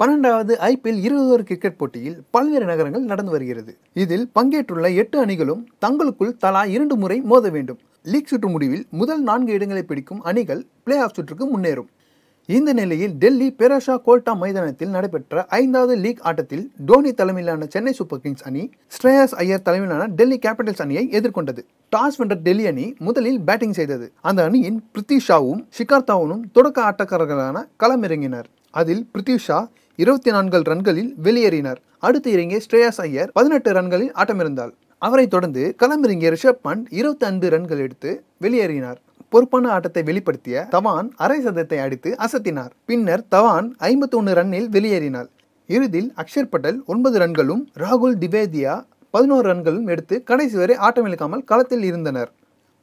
12வது IPL 20 over cricket போட்டியில் பல்வேறு நகரங்கள் நடந்து வருகிறது. இதில் பங்கேற்றுள்ள 8 அணிகளும் தங்களுக்குள் தலா 2 முறை மோத வேண்டும். லீக் சுற்று முடிவில் முதல் 4 இடங்களை பிடிக்கும் அணிகள் பிளே ஆஃப் சுற்றுக்கு முன்னேறும். இந்த நிலையில் டெல்லி பெராஷா கோல்டா மைதானத்தில் நடைபெற்ற 5வது லீக் ஆட்டத்தில் டோனி தலைமையிலான சென்னை சூப்பர் கிங்ஸ் அணி ஸ்ரேயாஸ் ஐயர் தலைமையிலான டெல்லி கேபிட்டல்ஸ் அணியை எதிர்கொண்டது. டாஸ் வென்ற டெல்லி அணி முதலில் பேட்டிங் செய்தது. அந்த அணியின் பிரித்வி ஷாவும் ஷிகர் தவனும் தொடக்க ஆட்டக்காரர்களான களமிறங்கினர். அதில் பிரித்வி ஷா 24 ரன்களில் வெளியேறினார். அடுத்து இறங்கிய ஸ்ரேயாஸ் ஐயர் 18 ரன்களில் ஆட்டமிருந்தார். அவரை தொடர்ந்து களமிறங்கிய ரிஷப் பண்ட் 25 ரன்கள் எடுத்து வெளியேறினார். பொறுப்பான ஆட்டத்தை வெளிப்படுத்திய தவான் அரை சதத்தை அடித்து அசத்தினார். பின்னர் தவான் 51 ரன்னில் வெளியேறினார். இறுதியில் அக்ஷர் பட்டேல் 9 ரன்களும் ராகுல் திவேதியா 11 ரன்களும் எடுத்து கடைசி வரை ஆட்டமிழக்காமல் களத்தில் இருந்தனர்.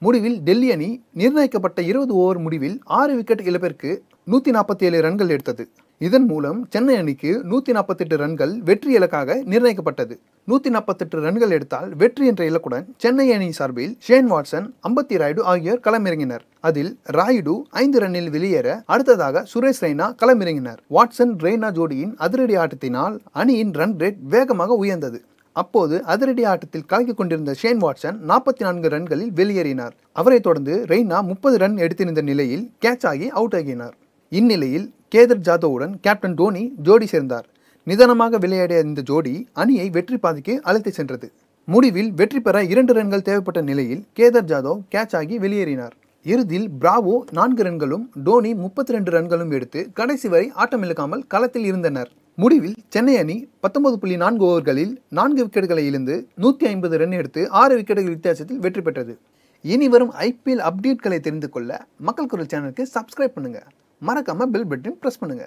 முடிவில் டெல்லி அணி நிர்ணயிக்கப்பட்ட 20 ஓவர் முடிவில் 6 விக்கெட் இழப்பிற்கு 147 ரன்கள் எடுத்தது. இதன் மூலம் சென்னை அணிக்கு 148 ரன்கள் வெற்றி இலக்காக நிர்ணயிக்கப்பட்டது. 148 ரன்கள் எடுத்தால் வெற்றி என்ற இலக்குடன் சென்னை அணி சார்பில் ஷேன் வாட்சன், அம்பத்தி ராயுடு ஆகியோர் களமிறங்கினர். அதில் ராயுடு 5 ரன்னில் வெளியேற அடுத்ததாக சுரேஷ் ரெய்னா களமிறங்கினார். வாட்சன் ரெய்னா ஜோடியின் அதிரடி ஆட்டத்தினால் அணியின் ரன் ரேட் வேகமாக உயர்ந்தது. அப்போது அதிரடி ஆட்டத்தில் கலக்கிக் கொண்டிருந்த ஷேன் வாட்சன் 44 ரன்களில் வெளியேறினார். அவரை தொடர்ந்து ரெய்னா 30 ரன் எடுத்திருந்த நிலையில் கேட்ச் ஆகி அவுட் ஆகினார். இந்நிலையில் கேதர் ஜாதவுடன் கேப்டன் டோனி ஜோடி சேர்ந்தார். நிதானமாக விளையாடிய இந்த ஜோடி அணியை வெற்றி பாதைக்கு அழைத்து சென்றது. முடிவில் வெற்றி பெற 2 ரன்கள் தேவைப்பட்ட நிலையில் கேதர் ஜாதவ் கேட்ச் ஆகி வெளியேறினார். இறுதியில் பிராவோ 4 ரன்களும் டோனி 32 ரன்களும் எடுத்து கடைசி வரை ஆட்டமிழக்காமல் களத்தில் இருந்தனர். முடிவில் சென்னை அணி 19.4 ஓவர்களில் 4 விக்கெட்டுகளை இழந்து 150 ரன் எடுத்து 6 விக்கெட்டுகள் வித்தியாசத்தில் வெற்றி பெற்றது. இனி வரும் ஐபிஎல் அப்டேட்களை தெரிந்து கொள்ள மக்கள் குரல் சேனலுக்கு சப்ஸ்கிரைப் பண்ணுங்க. மறக்காம பெல் பட்டன் பிரஸ் பண்ணுங்க.